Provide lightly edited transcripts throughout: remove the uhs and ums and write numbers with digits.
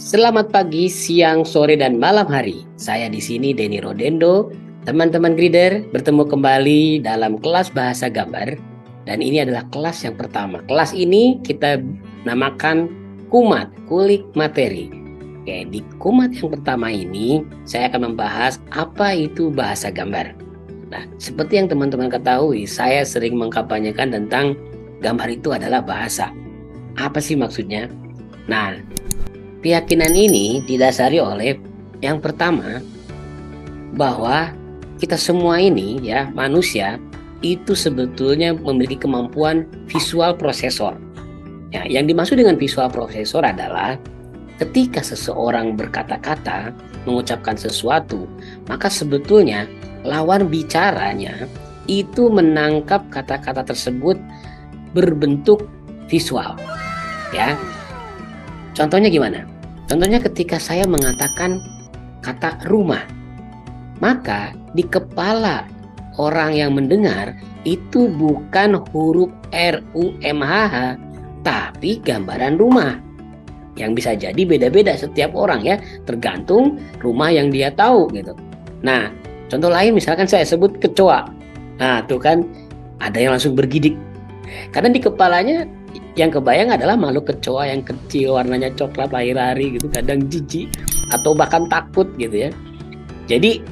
Selamat pagi, siang, sore, dan malam hari. Saya di sini Denny Rodendo. Teman-teman Grider, bertemu kembali dalam kelas bahasa gambar. Dan ini adalah kelas yang pertama. Kelas ini kita namakan kumat, kulik materi. Oke, di kumat yang pertama ini saya akan membahas apa itu bahasa gambar. Nah, seperti yang teman-teman ketahui, saya sering mengkampanyekan tentang gambar itu adalah bahasa. Apa sih maksudnya? Nah, keyakinan ini didasari oleh yang pertama, bahwa kita semua ini ya manusia itu sebetulnya memiliki kemampuan visual prosesor. Ya, yang dimaksud dengan visual prosesor adalah ketika seseorang berkata-kata, mengucapkan sesuatu, maka sebetulnya lawan bicaranya itu menangkap kata-kata tersebut berbentuk visual. Ya, contohnya gimana? Contohnya ketika saya mengatakan kata rumah, maka di kepala orang yang mendengar itu bukan huruf RUMHH, tapi gambaran rumah. Yang bisa jadi beda-beda setiap orang ya, tergantung rumah yang dia tahu gitu. Nah, contoh lain misalkan saya sebut kecoa. Nah, tuh kan ada yang langsung bergidik. Karena di kepalanya yang kebayang adalah makhluk kecoa yang kecil, warnanya coklat, lari-lari gitu, kadang jijik atau bahkan takut gitu ya. Jadi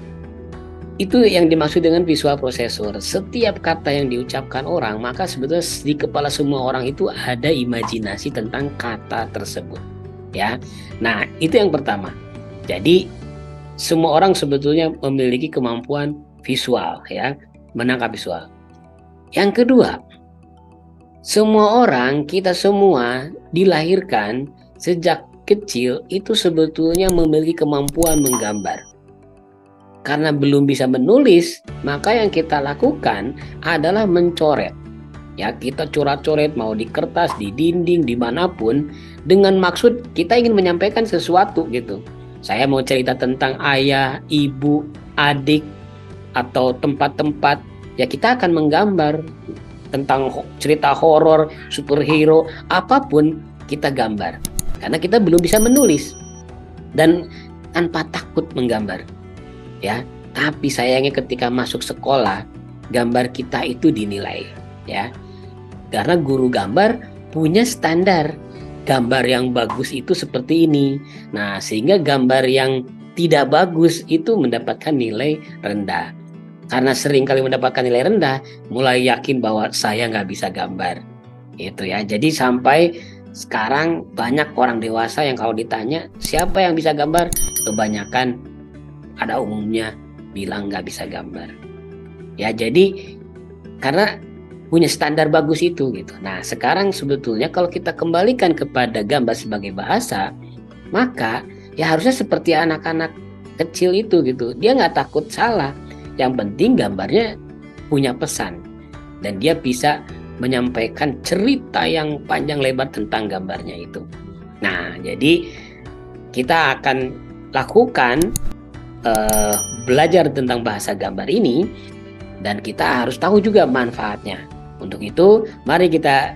itu yang dimaksud dengan visual prosesor. Setiap kata yang diucapkan orang, maka sebetulnya di kepala semua orang itu ada imajinasi tentang kata tersebut. Ya, nah itu yang pertama. Jadi semua orang sebetulnya memiliki kemampuan visual, ya, menangkap visual. Yang kedua, semua orang, kita semua dilahirkan sejak kecil itu sebetulnya memiliki kemampuan menggambar. Karena belum bisa menulis, maka yang kita lakukan adalah mencoret. Ya, kita coret-coret mau di kertas, di dinding, dimanapun, dengan maksud kita ingin menyampaikan sesuatu gitu. Saya mau cerita tentang ayah, ibu, adik, atau tempat-tempat, ya kita akan menggambar tentang cerita horor, superhero, apapun kita gambar. Karena kita belum bisa menulis dan tanpa takut menggambar. Ya, tapi sayangnya ketika masuk sekolah, gambar kita itu dinilai, ya. Karena guru gambar punya standar. Gambar yang bagus itu seperti ini. Nah, sehingga gambar yang tidak bagus itu mendapatkan nilai rendah. Karena sering kali mendapatkan nilai rendah, mulai yakin bahwa saya nggak bisa gambar. Itu ya. Jadi sampai sekarang banyak orang dewasa yang kalau ditanya siapa yang bisa gambar, kebanyakan pada umumnya bilang nggak bisa gambar. Ya, jadi karena punya standar bagus itu gitu. Nah, sekarang sebetulnya kalau kita kembalikan kepada gambar sebagai bahasa, maka ya harusnya seperti anak-anak kecil itu gitu. Dia nggak takut salah. Yang penting gambarnya punya pesan dan dia bisa menyampaikan cerita yang panjang lebar tentang gambarnya itu. Nah, jadi kita akan lakukan belajar tentang bahasa gambar ini dan kita harus tahu juga manfaatnya. Untuk itu, mari kita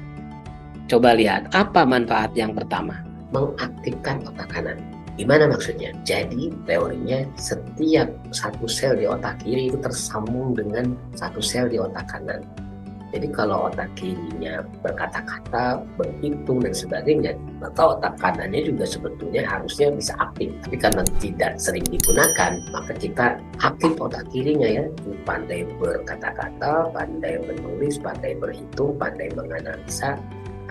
coba lihat apa manfaat yang pertama. Mengaktifkan otak kanan. Gimana maksudnya? Jadi teorinya setiap satu sel di otak kiri itu tersambung dengan satu sel di otak kanan. Jadi kalau otak kirinya berkata-kata, berhitung dan sebagainya, maka otak kanannya juga sebetulnya harusnya bisa aktif. Tapi karena tidak sering digunakan, maka kita aktif otak kirinya ya. Pandai berkata-kata, pandai menulis, pandai berhitung, pandai menganalisa.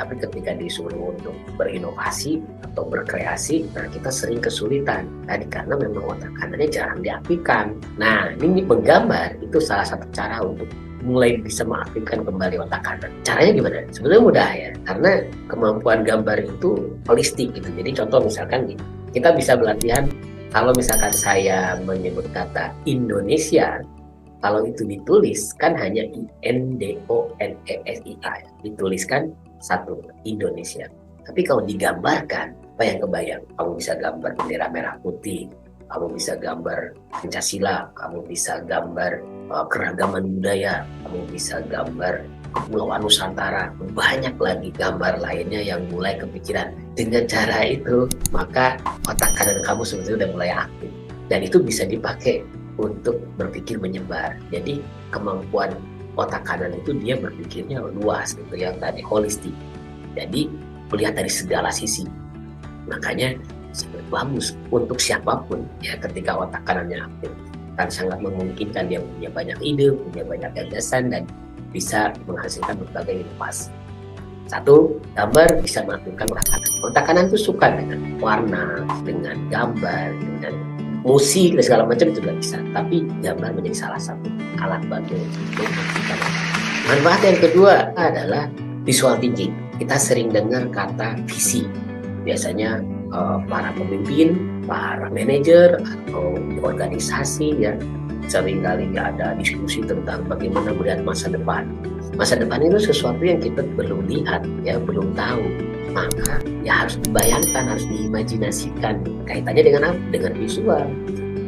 Tapi ketika disuruh untuk berinovasi atau berkreasi, nah kita sering kesulitan. Tadi karena memang otak kanannya jarang diaktifkan. Nah, ini menggambar itu salah satu cara untuk mulai bisa mengaktifkan kembali otak kanan. Caranya gimana? Sebenarnya mudah ya, karena kemampuan gambar itu holistik gitu. Jadi contoh misalkan nih, kita bisa berlatihan kalau misalkan saya menyebut kata Indonesia, kalau itu ditulis kan hanya INDONESIA, dituliskan satu Indonesia. Tapi kalau digambarkan, apa yang kebayang? Kamu bisa gambar bendera merah putih, kamu bisa gambar Pancasila, kamu bisa gambar keragaman budaya, kamu bisa gambar Kepulauan Nusantara, banyak lagi gambar lainnya yang mulai kepikiran. Dengan cara itu, maka otak kanan kamu sebetulnya udah mulai aktif. Dan itu bisa dipakai untuk berpikir menyebar. Jadi kemampuan otak kanan itu dia berpikirnya luas gitu, yang tadi holistik. Jadi melihat dari segala sisi. Makanya sangat bagus untuk siapapun ya ketika otak kanannya aktif. Kan sangat memungkinkan dia punya banyak ide, punya banyak gagasan, dan bisa menghasilkan berbagai inovasi. Satu, gambar bisa mengaktifkan otak kanan. Otak kanan itu suka dengan warna, dengan gambar, dengan musik dan segala macam, itu juga bisa. Tapi gambar menjadi salah satu alat bantu untuk mengaktifkan otak. Manfaat yang kedua adalah visual thinking. Kita sering dengar kata visi. Biasanya para pemimpin, para manajer atau di organisasi ya, seringkali ada diskusi tentang bagaimana melihat masa depan. Masa depan itu sesuatu yang kita belum lihat, ya belum tahu. Maka ya harus dibayangkan, harus diimajinasikan. Kaitannya dengan apa? Dengan visual.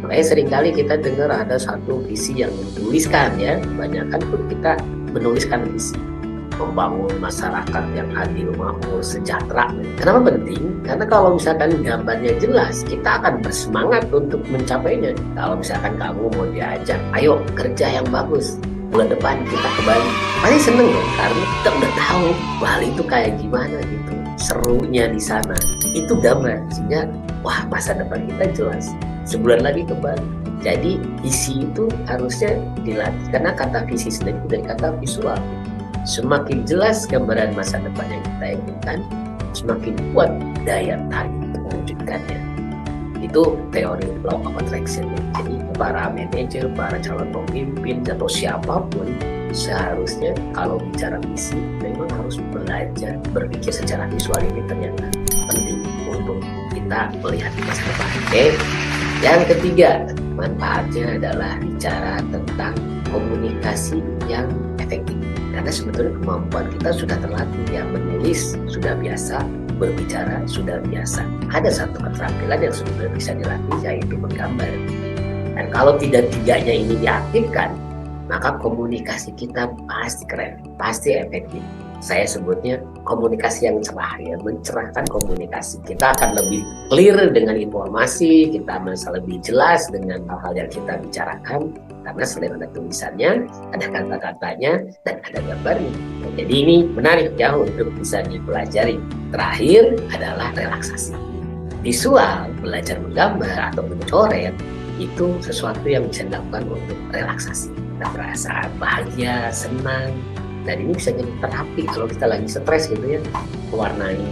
Makanya seringkali kita dengar ada satu visi yang dituliskan ya. Kebanyakan pun kita menuliskan visi. Membangun masyarakat yang adil, makmur, sejahtera. Kenapa penting? Karena kalau misalkan gambarnya jelas, kita akan bersemangat untuk mencapainya. Kalau misalkan kamu mau diajak, ayo kerja yang bagus, bulan depan kita ke Bali, pasti seneng ya, karena kita udah tahu Bali itu kayak gimana gitu, serunya di sana. Itu gambar, sehingga wah masa depan kita jelas. Sebulan lagi ke Bali. Jadi visi itu harusnya dilatih, karena kata visi sendiri dari kata visual. Semakin jelas gambaran masa depan yang kita inginkan, semakin kuat daya tarik untuk mewujudkannya. Itu teori law of attraction. Jadi para manajer, para calon pemimpin, atau siapapun seharusnya kalau bicara misi memang harus belajar berpikir secara visual. Ini ternyata penting untuk kita melihat masa depan. Oke. Yang ketiga, manfaatnya adalah bicara tentang komunikasi yang efektif. Karena sebetulnya kemampuan kita sudah terlatih, ya menulis sudah biasa, berbicara sudah biasa. Ada satu keterampilan yang sebetulnya bisa dilatih, yaitu menggambar. Dan kalau tiga-tiganya ini diaktifkan, maka komunikasi kita pasti keren, pasti efektif. Saya sebutnya komunikasi yang cerah, ya, mencerahkan komunikasi. Kita akan lebih clear dengan informasi, kita merasa lebih jelas dengan hal-hal yang kita bicarakan, karena selain ada tulisannya, ada kata-katanya, dan ada gambarnya. Jadi ini menarik ya untuk bisa dipelajari. Terakhir adalah relaksasi. Visual, belajar menggambar atau mencoret, itu sesuatu yang bisa dilakukan untuk relaksasi. Kita merasa bahagia, senang, dan ini bisa jadi terapi kalau kita lagi stres gitu ya, warnain,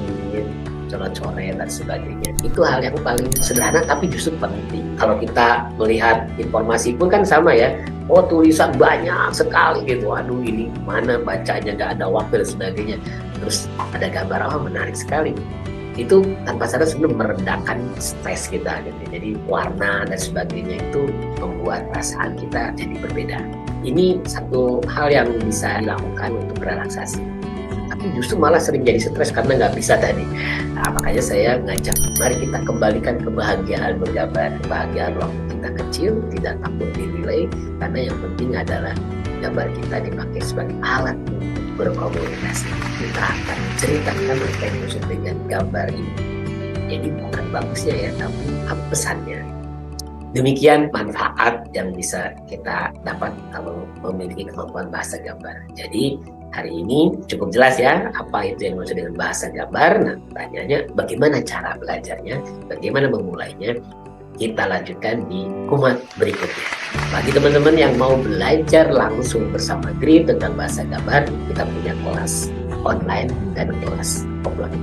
coret-coret dan sebagainya. Itu hal yang paling sederhana tapi justru penting. Kalau kita melihat informasi pun kan sama ya, oh tulisan banyak sekali gitu, aduh ini mana bacanya, gak ada waktu dan sebagainya. Terus ada gambar, oh menarik sekali. Itu tanpa sadar sebenarnya meredakan stres kita gitu. Jadi warna dan sebagainya itu membuat perasaan kita jadi berbeda. Ini satu hal yang bisa dilakukan untuk relaksasi. Tapi justru malah sering jadi stres karena nggak bisa tadi. Nah, makanya saya ngajak, mari kita kembalikan kebahagiaan bergambar. Kebahagiaan waktu kita kecil, tidak takut dinilai, karena yang penting adalah gambar kita dipakai sebagai alat untuk berkomunikasi. Kita akan ceritakan apa yang dimaksud dengan gambar ini. Jadi bukan bagusnya ya, tapi apa pesannya. Demikian manfaat yang bisa kita dapat kalau memiliki kemampuan bahasa gambar. Jadi hari ini cukup jelas ya apa itu yang dimaksud dengan bahasa gambar. Nah, pertanyaannya bagaimana cara belajarnya, bagaimana memulainya. Kita lanjutkan di kumat berikutnya. Bagi teman-teman yang mau belajar langsung bersama Grip tentang bahasa gambar, kita punya kelas online dan kelas offline.